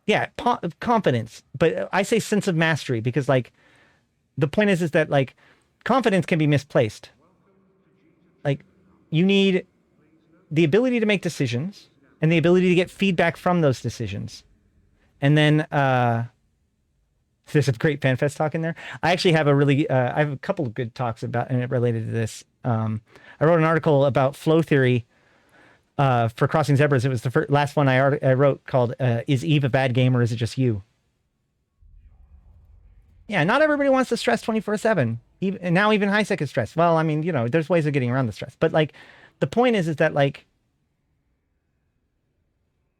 Yeah, confidence. But I say sense of mastery because like the point is that like confidence can be misplaced. Like you need the ability to make decisions and the ability to get feedback from those decisions. And then there's a great FanFest talk in there. I actually have I have a couple of good talks about and related to this. I wrote an article about flow theory for Crossing Zebras. It was the last one I wrote called "Is Eve a bad game or is it just you?" Yeah, not everybody wants to stress 24/7. And now even high sec is stressed. Well, I mean, there's ways of getting around the stress. But like, the point is that like,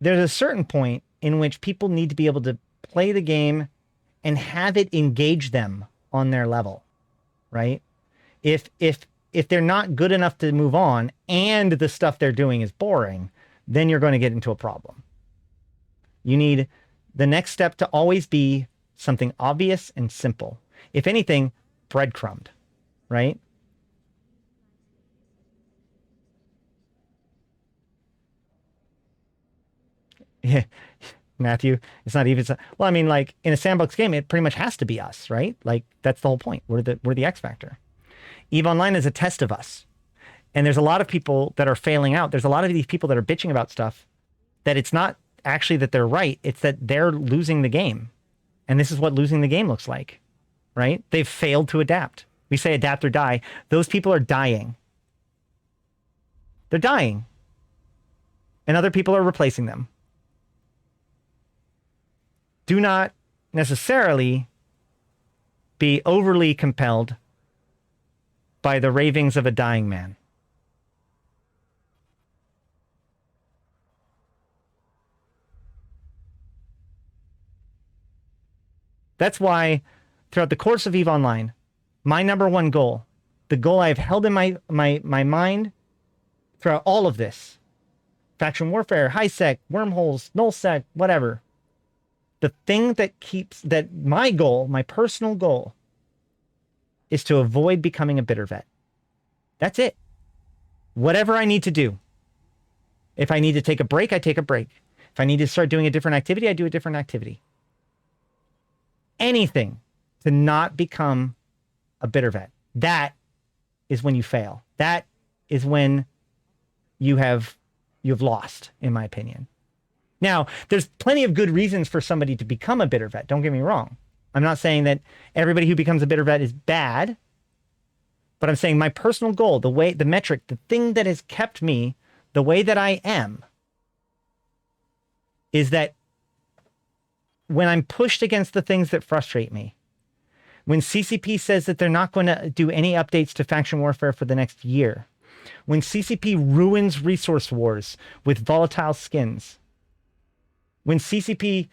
there's a certain point in which people need to be able to play the game and have it engage them on their level, right? If they're not good enough to move on and the stuff they're doing is boring, then you're going to get into a problem. You need the next step to always be something obvious and simple. If anything, breadcrumbed, right? Yeah, Matthew, it's not even. Well, I mean, like in a sandbox game, it pretty much has to be us, right? Like that's the whole point. We're the X factor. EVE Online is a test of us, and there's a lot of people that are failing out. There's a lot of these people that are bitching about stuff that it's not actually that they're right. It's that they're losing the game, and this is what losing the game looks like, right? They've failed to adapt. We say adapt or die. Those people are dying. They're dying, and other people are replacing them. Do not necessarily be overly compelled by the ravings of a dying man. That's why throughout the course of EVE Online, my number one goal, the goal I've held in my mind throughout all of this, faction warfare, high sec, wormholes, null sec, whatever, the thing that my goal, my personal goal, is to avoid becoming a bitter vet. That's it. Whatever I need to do. If I need to take a break, I take a break. If I need to start doing a different activity, I do a different activity. Anything to not become a bitter vet. That is when you fail. That is when you've lost, in my opinion. Now, there's plenty of good reasons for somebody to become a bitter vet. Don't get me wrong. I'm not saying that everybody who becomes a bitter vet is bad, but I'm saying my personal goal, the metric, the thing that has kept me the way that I am, is that when I'm pushed against the things that frustrate me, when CCP says that they're not going to do any updates to faction warfare for the next year, when CCP ruins resource wars with volatile skins, when CCP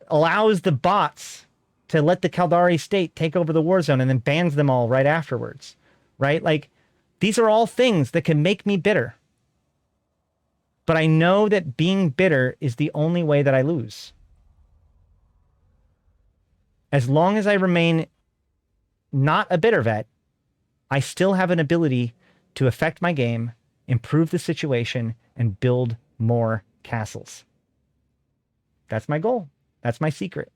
allows the bots to let the Kaldari state take over the war zone and then bans them all right afterwards, right? Like, these are all things that can make me bitter. But I know that being bitter is the only way that I lose. As long as I remain not a bitter vet, I still have an ability to affect my game, improve the situation, and build more castles. That's my goal. That's my secret.